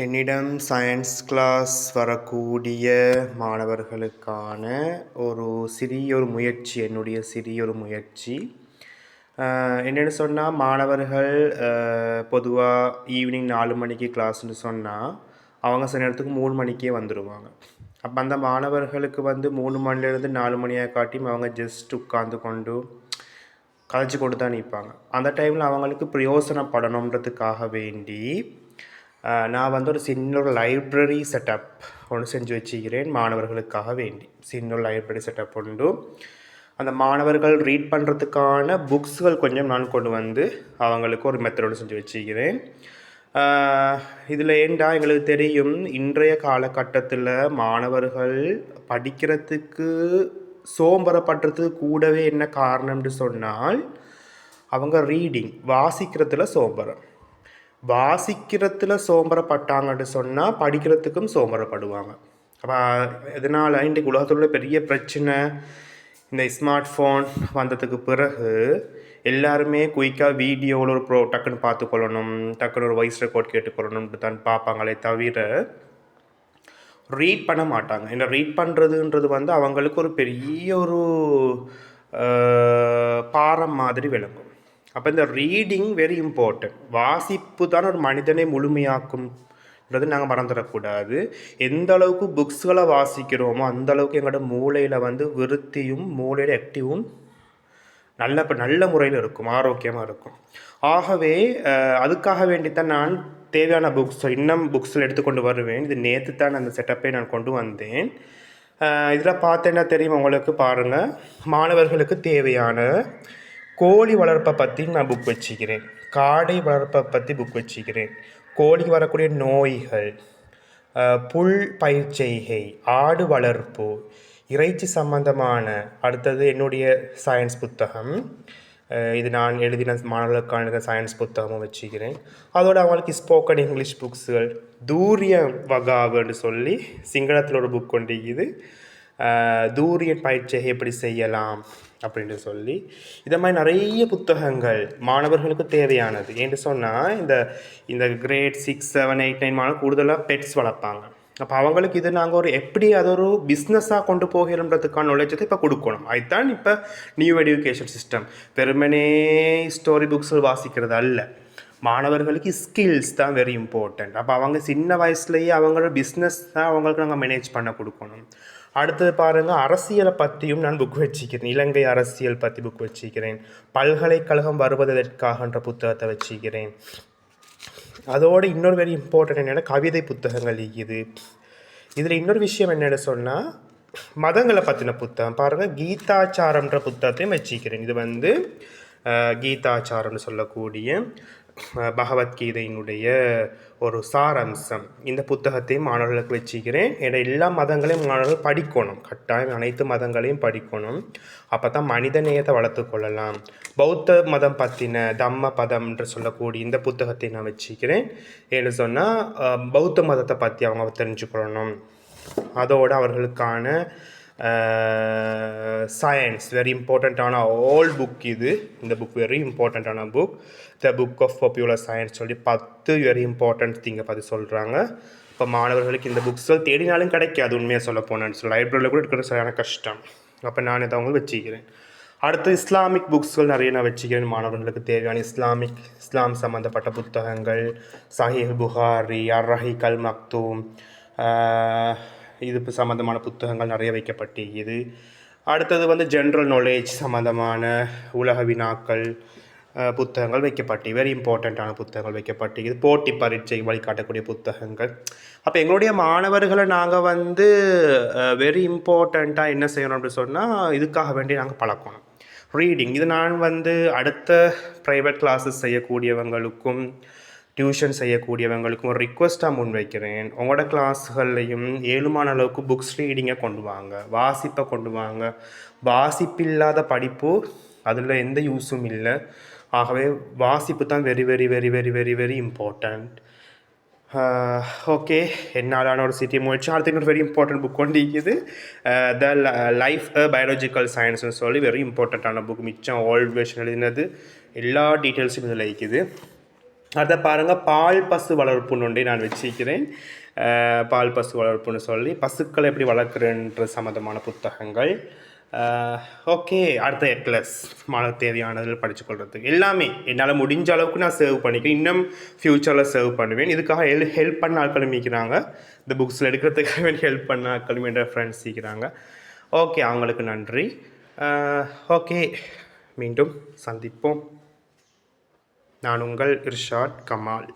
என்னிடம் science class வரக்கூடிய மாணவர்களுக்கான ஒரு சிறிய முயற்சி, என்னுடைய சிறிய முயற்சி. என்னென்னு சொன்னால், மாணவர்கள் பொதுவாக ஈவினிங் 4 மணிக்கு கிளாஸ்ன்னு சொன்னால், அவங்க சில நேரத்துக்கு 3 மணிக்கே வந்துடுவாங்க. அப்போ அந்த மாணவர்களுக்கு 3 மணிலேருந்து 4 மணியாக காட்டியும் அவங்க ஜஸ்ட் உட்கார்ந்து கொண்டு கதைச்சி கொண்டு தான் நிற்பாங்க. அந்த டைமில் அவங்களுக்கு பிரயோசனப்படணுன்றதுக்காக வேண்டி நான் ஒரு சின்ன லைப்ரரி செட்டப் ஒன்று செஞ்சு வச்சுக்கிறேன் மாணவர்களுக்காக வேண்டி. சின்ன லைப்ரரி செட்டப் உண்டு. அந்த மாணவர்கள் ரீட் பண்ணுறதுக்கான புக்ஸுகள் கொஞ்சம் நான் கொண்டு வந்து அவங்களுக்கு ஒரு மெத்தடோடு செஞ்சு வச்சுக்கிறேன். இதில் ஏண்டா எங்களுக்கு தெரியும், இன்றைய காலகட்டத்தில் மாணவர்கள் படிக்கிறதுக்கு சோம்பரப்படுறதுக்கு கூடவே என்ன காரணம்னு சொன்னால், அவங்க ரீடிங் வாசிக்கிறதுல சோம்பரம். வாசிக்கிறதுல சோம்பரப்பட்டாங்கன்னு சொன்னால் படிக்கிறதுக்கும் சோம்பரப்படுவாங்க. அப்போ இதனால் இன்றைக்கு உலகத்தில் உள்ள பெரிய பிரச்சனை, இந்த ஸ்மார்ட் ஃபோன் வந்ததுக்கு பிறகு எல்லாருமே குயிக்காக வீடியோவில் ஒரு டக்குன்னு பார்த்துக்கொள்ளணும், டக்குன்னு ஒரு வாய்ஸ் ரெக்கார்ட் கேட்டுக்கொள்ளணும்னு தான் பார்ப்பாங்களே தவிர ரீட் பண்ண மாட்டாங்க. இந்த ரீட் பண்ணுறதுன்றது அவங்களுக்கு ஒரு பெரிய ஒரு பாரம் மாதிரி விளங்கும். அப்போ இந்த ரீடிங் வெரி இம்பார்ட்டன்ட். வாசிப்பு தான் ஒரு மனிதனை முழுமையாக்கும்ன்றது நாங்கள் மறந்துடக்கூடாது. எந்த அளவுக்கு புக்ஸ்களை வாசிக்கிறோமோ அந்த அளவுக்கு எங்களோட மூளையில் விருத்தியும் மூளையோட ஆக்டிவும் நல்ல முறையில் இருக்கும், ஆரோக்கியமாக இருக்கும். ஆகவே அதுக்காக வேண்டித்தான் நான் தேவையான இன்னும் புக்ஸில் எடுத்துக்கொண்டு வருவேன். இது நேற்று தான் அந்த செட்டப்பை நான் கொண்டு வந்தேன். இதில் பார்த்தேன்னா தெரியும் உங்களுக்கு, பாருங்கள். மாணவர்களுக்கு தேவையான கோழி வளர்ப்பை பற்றி நான் புக் வச்சுக்கிறேன், காடை வளர்ப்பை பற்றி புக் வச்சுக்கிறேன், கோழிக்கு வரக்கூடிய நோய்கள், புல் பயிர் செய்கை, ஆடு வளர்ப்பு, இறைச்சி சம்பந்தமான, அடுத்தது என்னுடைய சயின்ஸ் புத்தகம், இது நான் எழுதின மாணவர்களுக்கான சயின்ஸ் புத்தகமும் வச்சுக்கிறேன். அதோடு அவங்களுக்கு ஸ்போக்கன் இங்கிலீஷ் புக்ஸுகள், தூரிய வகாவுன்னு சொல்லி சிங்களத்தில் ஒரு புக் கொண்டு இது தூரிய பயிற்சியை எப்படி செய்யலாம் அப்படின்னு சொல்லி இதை மாதிரி நிறைய புத்தகங்கள் மாணவர்களுக்கு தேவையானது. ஏன்னு சொன்னால் இந்த கிரேட் 6, 7, 8, 9 மாணவர்கள் கூடுதலாக பெட்ஸ் வளர்ப்பாங்க. அப்போ அவங்களுக்கு இது நாங்கள் எப்படி அதை ஒரு பிஸ்னஸாக கொண்டு போகிறோன்றதுக்கான நாலேஜத்தை இப்போ கொடுக்கணும். அதுதான் இப்போ நியூ எஜுகேஷன் சிஸ்டம். வெறுமனே ஸ்டோரி புக்ஸில் வாசிக்கிறது அல்ல, மாணவர்களுக்கு ஸ்கில்ஸ் தான் வெரி இம்பார்ட்டண்ட். அப்போ அவங்க சின்ன வயசுலேயே அவங்களோட பிஸ்னஸ் தான் அவங்களுக்கு நாங்கள் மேனேஜ் பண்ண கொடுக்கணும். அடுத்தது பாருங்கள், அரசியலை பற்றியும் நான் புக் வச்சுக்கிறேன். இலங்கை அரசியல் பற்றி புக் வச்சுக்கிறேன். பல்கலைக்கழகம் வருவதற்காகன்ற புத்தகத்தை வச்சுக்கிறேன். அதோடு இன்னொரு வெரி இம்பார்ட்டன்ட் என்னென்னா கவிதை புத்தகங்கள் இது. இதில் இன்னொரு விஷயம் என்னென்னு சொன்னால், மதங்களை பற்றின புத்தகம் பாருங்கள், கீதாச்சாரம்ன்ற புத்தகத்தையும் வச்சுக்கிறேன். இது கீதாச்சாரம்னு சொல்லக்கூடிய பகவத்கீதையினுடைய ஒரு சாரம்சம். இந்த புத்தகத்தையும் மாணவர்களுக்கு வச்சுக்கிறேன். ஏன்னா எல்லா மதங்களையும் மாணவர்கள் படிக்கணும், கட்டாயம் அனைத்து மதங்களையும் படிக்கணும். அப்போ தான் மனித நேயத்தை வளர்த்து கொள்ளலாம். பௌத்த மதம் பற்றின தம்ம பதம் என்று சொல்லக்கூடிய இந்த புத்தகத்தை நான் வச்சுக்கிறேன். ஏன்னு சொன்னால் பௌத்த மதத்தை பற்றி அவங்க தெரிஞ்சுக்கொள்ளணும். அதோடு அவர்களுக்கான சயின்ஸ் வெரி இம்பார்ட்டண்ட்டான ஆல் புக் இது. இந்த புக் வெரி இம்பார்ட்டண்ட்டான book, the book of popular science சொல்லி 10 வெரி இம்பார்ட்டன்ட் திங்கை பற்றி சொல்கிறாங்க. இப்போ மாணவர்களுக்கு இந்த புக்ஸ்கள் தேடினாலும் கிடைக்காது, உண்மையாக சொல்ல போனேன்னு லைப்ரரியில் கூட இருக்கிறது சரியான கஷ்டம். அப்போ நான் இதை அவங்களுக்கு வச்சுக்கிறேன். அடுத்து இஸ்லாமிக் புக்ஸ்கள் நிறைய நான் வச்சுக்கிறேன். மாணவர்களுக்கு தேவையான இஸ்லாம் சம்மந்தப்பட்ட புத்தகங்கள், சஹீஹ் புகாரி, அர்-ரஹீக் அல் மக்தூம், இது சம்மந்தமான புத்தகங்கள் நிறைய வைக்கப்பட்டிருக்குது. அடுத்தது ஜென்ரல் நாலேஜ் சம்மந்தமான உலக வினாக்கள் புத்தகங்கள் வைக்கப்பட்டு வெரி இம்பார்ட்டண்ட்டான புத்தகங்கள் வைக்கப்பட்டிருக்குது. போட்டி பரீட்சை வழிகாட்டக்கூடிய புத்தகங்கள். அப்போ எங்களுடைய மாணவர்களை நாங்கள் வெரி இம்பார்ட்டண்ட்டாக என்ன செய்யணும் அப்படின்னு சொன்னால், இதுக்காக வேண்டி நாங்கள் பழக்கணும் ரீடிங். இது நான் அடுத்த ப்ரைவேட் கிளாஸஸ் செய்யக்கூடியவங்களுக்கும் டியூஷன் செய்யக்கூடியவங்களுக்கும் ஒரு ரிக்வெஸ்ட்டாக முன்வைக்கிறேன். உங்களோட கிளாஸ்கள்லையும் ஏழுமான அளவுக்கு புக்ஸ் ரீடிங்கை கொண்டு வாங்க, வாசிப்பை கொண்டு வாங்க. வாசிப்பில்லாத படிப்பு அதில் எந்த யூஸும் இல்லை. ஆகவே வாசிப்பு தான் very very very very very very important. Okay, என்னாலான ஒரு சிட்டி முயற்சி. அடுத்து இன்னொரு வெரி இம்பார்ட்டன்ட் புக் கொண்டு இருக்குது, த லைஃப் பயாலஜிக்கல் சயின்ஸ்னு சொல்லி வெரி இம்பார்ட்டண்ட்டான புக். மிச்சம் ஆல்வேஷன் எழுதினது எல்லா டீட்டெயில்ஸும் இதில் இருக்குது. அதை பாருங்கள், பால் பசு வளர்ப்புன்னு ஒன்றே நான் வச்சிருக்கிறேன். பால் பசு வளர்ப்புன்னு சொல்லி பசுக்களை எப்படி வளர்க்குறன்ற சம்மந்தமான புத்தகங்கள். ஓகே, அடுத்த எட்லஸ் மாணவ தேவையானதில் படிச்சுக்கொள்கிறதுக்கு எல்லாமே என்னால் முடிஞ்ச அளவுக்கு நான் சேவ் பண்ணிக்கிறேன். இன்னும் ஃப்யூச்சரில் சேவ் பண்ணுவேன். இதுக்காக ஹெல்ப் பண்ண ஆட்களும் இருக்கிறாங்க. இந்த புக்ஸில் எடுக்கிறதுக்காக வேண்டி ஹெல்ப் பண்ண ஆட்களும் என்ற ஃப்ரெண்ட்ஸ் இருக்கிறாங்க. ஓகே, அவங்களுக்கு நன்றி. ஓகே, மீண்டும் சந்திப்போம். நான் உங்கள் இர்ஷாட் கமால்.